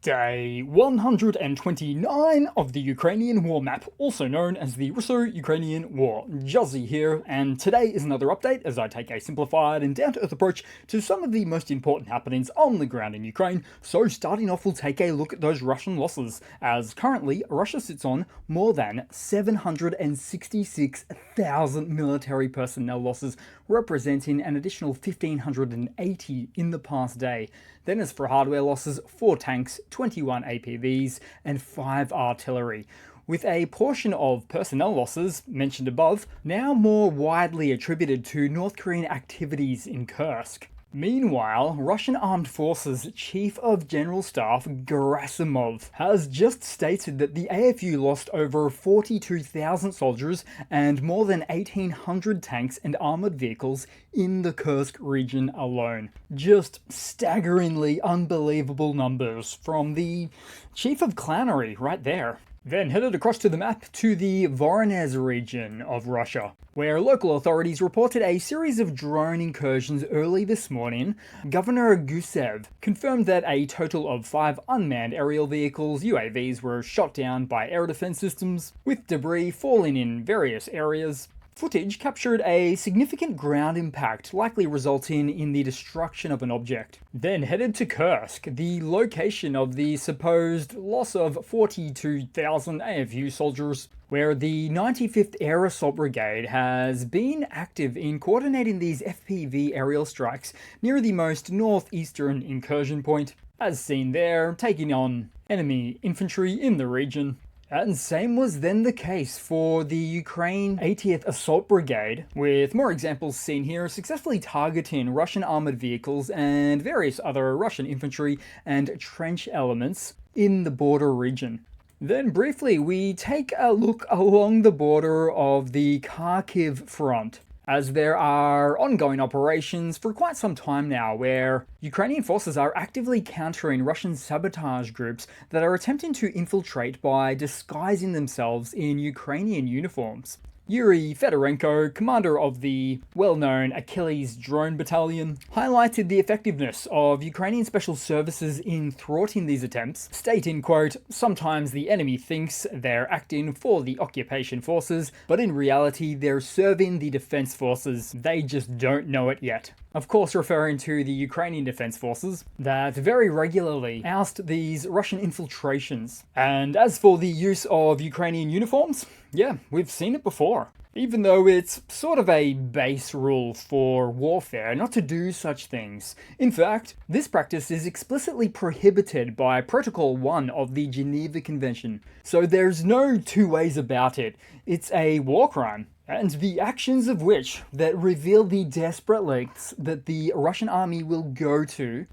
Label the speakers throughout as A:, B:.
A: Day 129 of the Ukrainian War Map, also known as the Russo-Ukrainian War. Juzzie here, and today is another update as I take a simplified and down-to-earth approach to some of the most important happenings on the ground in Ukraine. So starting off, we'll take a look at those Russian losses, as currently Russia sits on more than 766,000 military personnel losses, representing an additional 1,580 in the past day. Then as for hardware losses, 4 tanks, 21 APVs, and 5 artillery, with a portion of personnel losses, mentioned above, now more widely attributed to North Korean activities in Kursk. Meanwhile, Russian Armed Forces Chief of General Staff Gerasimov has just stated that the AFU lost over 42,000 soldiers and more than 1,800 tanks and armoured vehicles in the Kursk region alone. Just staggeringly unbelievable numbers from the Chief of Clannery right there. Then headed across to the map to the Voronezh region of Russia, where local authorities reported a series of drone incursions early this morning. Governor Gusev confirmed that a total of 5 unmanned aerial vehicles, UAVs, were shot down by air defense systems, with debris falling in various areas. Footage captured a significant ground impact, likely resulting in the destruction of an object. Then headed to Kursk, the location of the supposed loss of 42,000 AFU soldiers, where the 95th Air Assault Brigade has been active in coordinating these FPV aerial strikes near the most northeastern incursion point, as seen there, taking on enemy infantry in the region. And same was then the case for the Ukraine 80th Assault Brigade, with more examples seen here successfully targeting Russian armoured vehicles and various other Russian infantry and trench elements in the border region. Then briefly, we take a look along the border of the Kharkiv front, as there are ongoing operations for quite some time now where Ukrainian forces are actively countering Russian sabotage groups that are attempting to infiltrate by disguising themselves in Ukrainian uniforms. Yuri Fedorenko, commander of the well-known Achilles drone battalion, highlighted the effectiveness of Ukrainian special services in thwarting these attempts, stating, quote, "Sometimes the enemy thinks they're acting for the occupation forces, but in reality they're serving the defense forces. They just don't know it yet." Of course, referring to the Ukrainian Defense Forces that very regularly oust these Russian infiltrations. And as for the use of Ukrainian uniforms, yeah, we've seen it before. Even though it's sort of a base rule for warfare not to do such things. In fact, this practice is explicitly prohibited by Protocol 1 of the Geneva Convention. So there's no two ways about it. It's a war crime. And the actions of which that reveal the desperate lengths that the Russian army will go to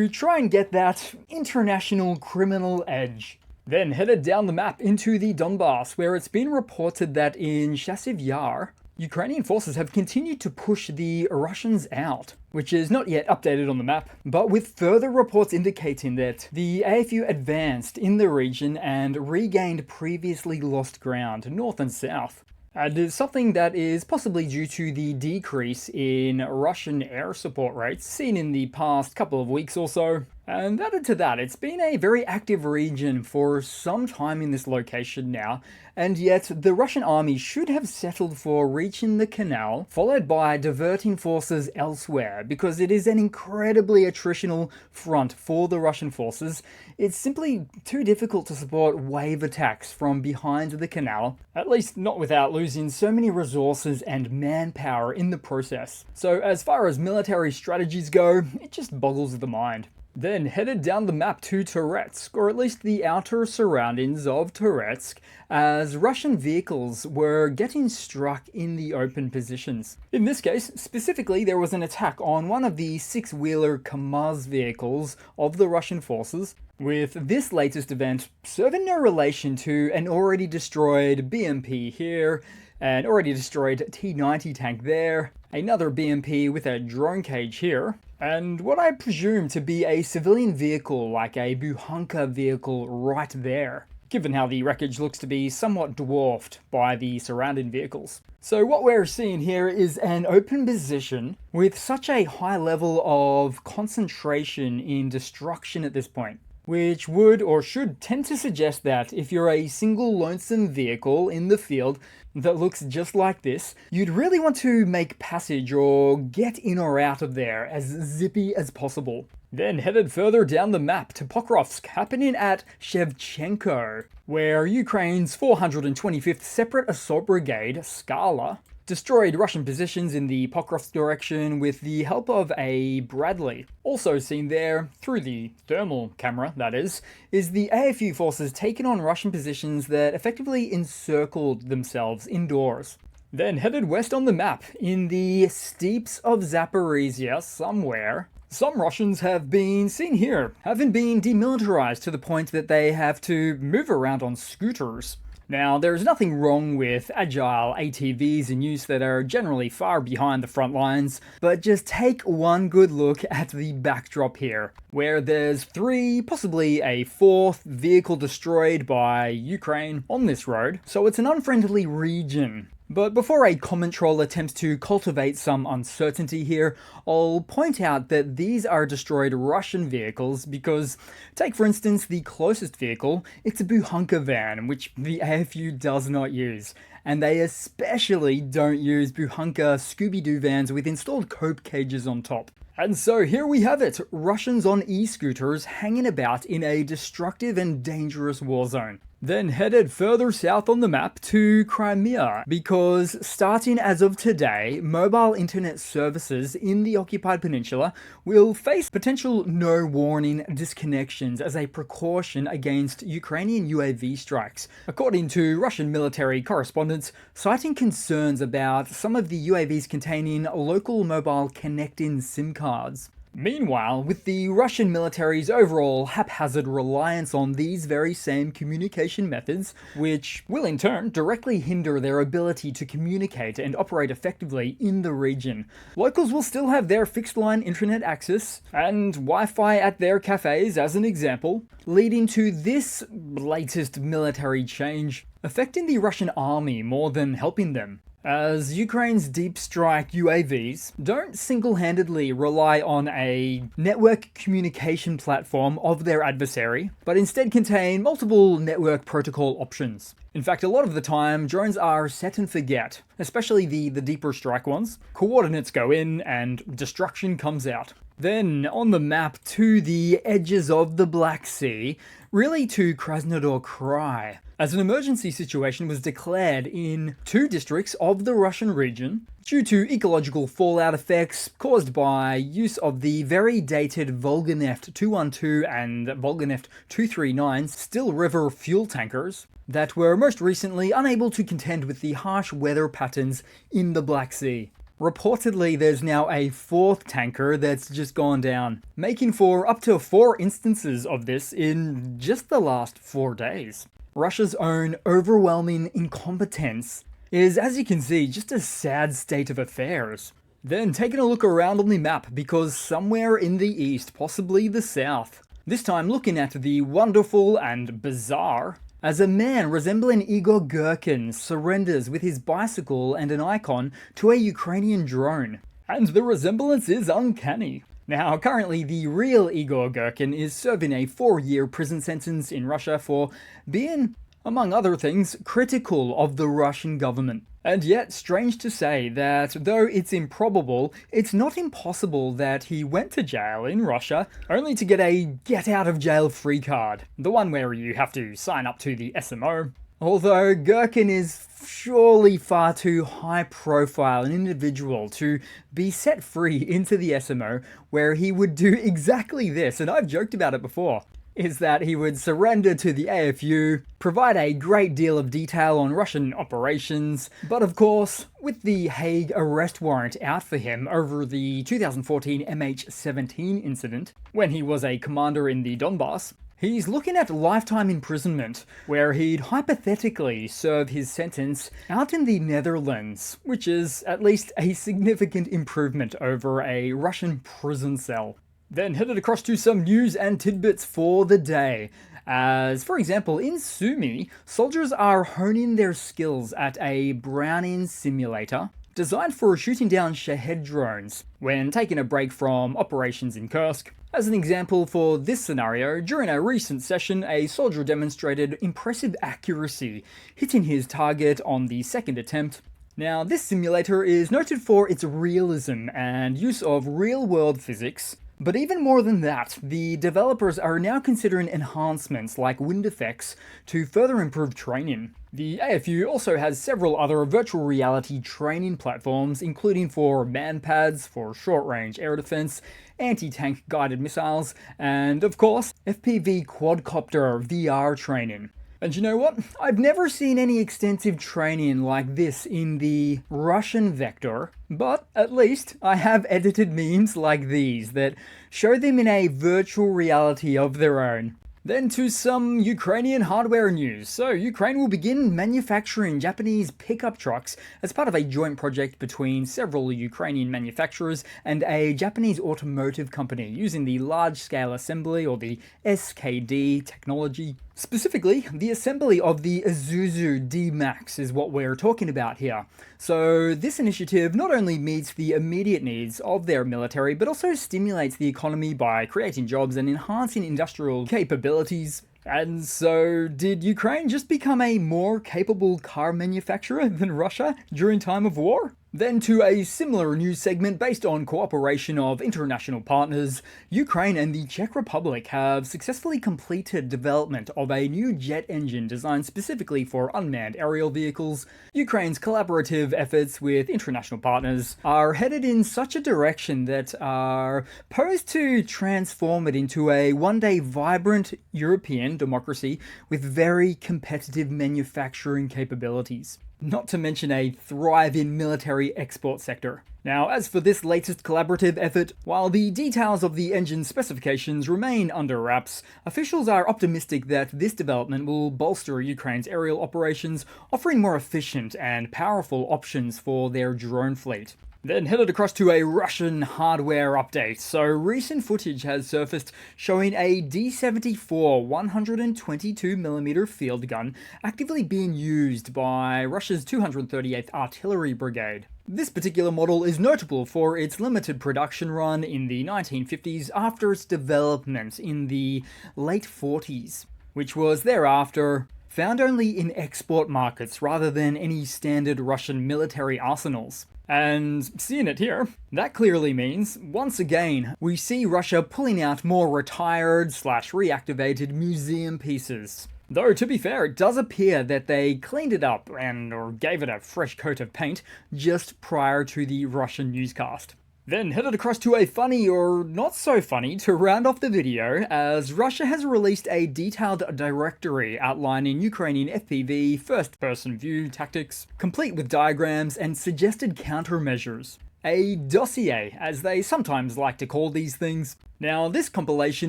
A: try and get that international criminal edge. Then headed down the map into the Donbass, where it's been reported that in Chasiv Yar, Ukrainian forces have continued to push the Russians out, which is not yet updated on the map, but with further reports indicating that the AFU advanced in the region and regained previously lost ground, north and south. And is something that is possibly due to the decrease in Russian air support rates seen in the past couple of weeks or so. And added to that, it's been a very active region for some time in this location now, and yet the Russian army should have settled for reaching the canal, followed by diverting forces elsewhere, because it is an incredibly attritional front for the Russian forces. It's simply too difficult to support wave attacks from behind the canal, at least not without losing so many resources and manpower in the process. So as far as military strategies go, it just boggles the mind. Then headed down the map to Toretsk, or at least the outer surroundings of Toretsk, as Russian vehicles were getting struck in the open positions. In this case, specifically, there was an attack on one of the 6-wheeler KAMAZ vehicles of the Russian forces, with this latest event serving no relation to an already destroyed BMP here, an already destroyed T-90 tank there, another BMP with a drone cage here, and what I presume to be a civilian vehicle like a Buhanka vehicle right there, given how the wreckage looks to be somewhat dwarfed by the surrounding vehicles. So what we're seeing here is an open position with such a high level of concentration in destruction at this point. which would or should tend to suggest that if you're a single lonesome vehicle in the field that looks just like this, you'd really want to make passage or get in or out of there as zippy as possible. Then headed further down the map to Pokrovsk, happening at Shevchenko, where Ukraine's 425th Separate Assault Brigade, Skala, destroyed Russian positions in the Pokrovsk direction with the help of a Bradley. Also seen there, through the thermal camera that is the AFU forces taking on Russian positions that effectively encircled themselves indoors. Then headed west on the map, in the steeps of Zaporizhzhia somewhere, some Russians have been seen here, having been demilitarized to the point that they have to move around on scooters. Now, there's nothing wrong with agile ATVs in use that are generally far behind the front lines, but just take one good look at the backdrop here, where there's 3, possibly a 4th vehicle destroyed by Ukraine on this road, so it's an unfriendly region. But before a comment troll attempts to cultivate some uncertainty here, I'll point out that these are destroyed Russian vehicles because, take for instance the closest vehicle, it's a Buhanka van, which the AFU does not use. And they especially don't use Buhanka Scooby-Doo vans with installed cope cages on top. And so here we have it, Russians on e-scooters hanging about in a destructive and dangerous war zone. Then headed further south on the map to Crimea, because starting as of today, mobile internet services in the occupied peninsula will face potential no-warning disconnections as a precaution against Ukrainian UAV strikes, according to Russian military correspondents, citing concerns about some of the UAVs containing local mobile connect-in SIM cards. Meanwhile, with the Russian military's overall haphazard reliance on these very same communication methods, which will in turn directly hinder their ability to communicate and operate effectively in the region, locals will still have their fixed-line internet access and Wi-Fi at their cafes as an example, leading to this latest military change affecting the Russian army more than helping them, as Ukraine's deep strike UAVs don't single-handedly rely on a network communication platform of their adversary, but instead contain multiple network protocol options. In fact, a lot of the time, drones are set and forget, especially the deeper strike ones. Coordinates go in and destruction comes out. Then, on the map to the edges of the Black Sea, really to Krasnodar Krai, as an emergency situation was declared in 2 districts of the Russian region due to ecological fallout effects caused by use of the very dated Volganeft 212 and Volganeft 239 Still River fuel tankers that were most recently unable to contend with the harsh weather patterns in the Black Sea. Reportedly, there's now a 4th tanker that's just gone down, making for up to 4 instances of this in just the last 4 days. Russia's own overwhelming incompetence is, as you can see, just a sad state of affairs. Then taking a look around on the map, because somewhere in the east, possibly the south, this time looking at the wonderful and bizarre, as a man resembling Igor Gherkin surrenders with his bicycle and an icon to a Ukrainian drone. And the resemblance is uncanny. Now, currently the real Igor Gherkin is serving a 4-year prison sentence in Russia for being, among other things, critical of the Russian government. And yet, strange to say that though it's improbable, it's not impossible that he went to jail in Russia only to get a get-out-of-jail-free card, the one where you have to sign up to the SMO. Although Gherkin is surely far too high-profile an individual to be set free into the SMO, where he would do exactly this, and I've joked about it before, is that he would surrender to the AFU, provide a great deal of detail on Russian operations, but of course, with the Hague arrest warrant out for him over the 2014 MH17 incident, when he was a commander in the Donbass, he's looking at lifetime imprisonment, where he'd hypothetically serve his sentence out in the Netherlands, which is at least a significant improvement over a Russian prison cell. Then headed across to some news and tidbits for the day. As, for example, in Sumy, soldiers are honing their skills at a Browning simulator designed for shooting down Shahed drones when taking a break from operations in Kursk. As an example for this scenario, during a recent session, a soldier demonstrated impressive accuracy, hitting his target on the second attempt. Now, this simulator is noted for its realism and use of real-world physics, but even more than that, the developers are now considering enhancements like wind effects to further improve training. The AFU also has several other virtual reality training platforms, including for manpads, for short-range air defense, anti-tank guided missiles, and of course, FPV quadcopter VR training. And you know what? I've never seen any extensive training like this in the Russian vector, but at least I have edited memes like these that show them in a virtual reality of their own. Then to some Ukrainian hardware news. So Ukraine will begin manufacturing Japanese pickup trucks as part of a joint project between several Ukrainian manufacturers and a Japanese automotive company using the large-scale assembly, or the SKD technology. Specifically, the assembly of the Isuzu D-Max is what we're talking about here. So this initiative not only meets the immediate needs of their military, but also stimulates the economy by creating jobs and enhancing industrial capabilities. And so, did Ukraine just become a more capable car manufacturer than Russia during time of war? Then to a similar news segment based on cooperation of international partners, Ukraine and the Czech Republic have successfully completed development of a new jet engine designed specifically for unmanned aerial vehicles. Ukraine's collaborative efforts with international partners are headed in such a direction that are posed to transform it into a one-day vibrant European democracy with very competitive manufacturing capabilities. Not to mention a thriving military export sector. Now, as for this latest collaborative effort, while the details of the engine specifications remain under wraps, officials are optimistic that this development will bolster Ukraine's aerial operations, offering more efficient and powerful options for their drone fleet. Then headed across to a Russian hardware update. So recent footage has surfaced showing a D-74 122mm field gun actively being used by Russia's 238th Artillery Brigade. This particular model is notable for its limited production run in the 1950s after its development in the late 40s, which was thereafter found only in export markets rather than any standard Russian military arsenals. And seeing it here, that clearly means, once again, we see Russia pulling out more retired/reactivated museum pieces. Though, to be fair, it does appear that they cleaned it up or gave it a fresh coat of paint just prior to the Russian newscast. Then headed across to a funny or not so funny to round off the video, as Russia has released a detailed directory outlining Ukrainian FPV first-person view tactics, complete with diagrams and suggested countermeasures. A dossier, as they sometimes like to call these things. Now, this compilation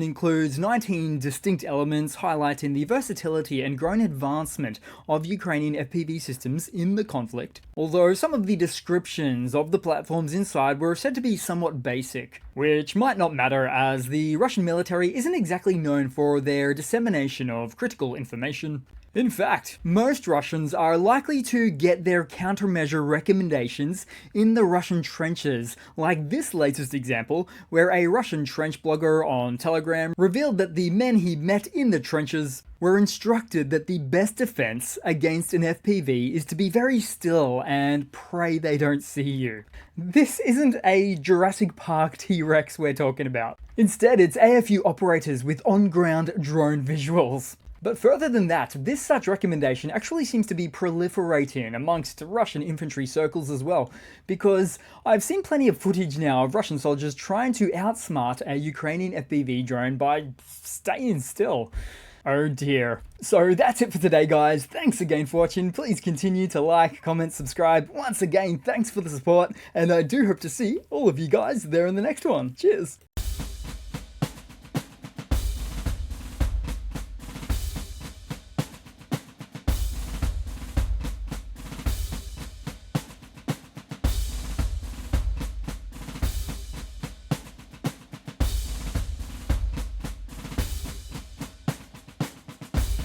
A: includes 19 distinct elements highlighting the versatility and growing advancement of Ukrainian FPV systems in the conflict, although some of the descriptions of the platforms inside were said to be somewhat basic, which might not matter as the Russian military isn't exactly known for their dissemination of critical information. In fact, most Russians are likely to get their countermeasure recommendations in the Russian trenches, like this latest example, where a Russian trench blogger on Telegram revealed that the men he met in the trenches were instructed that the best defense against an FPV is to be very still and pray they don't see you. This isn't a Jurassic Park T-Rex we're talking about. Instead, it's AFU operators with on-ground drone visuals. But further than that, this such recommendation actually seems to be proliferating amongst Russian infantry circles as well, because I've seen plenty of footage now of Russian soldiers trying to outsmart a Ukrainian FPV drone by staying still. Oh dear. So that's it for today, guys. Thanks again for watching. Please continue to like, comment, subscribe. Once again, thanks for the support, and I do hope to see all of you guys there in the next one. Cheers!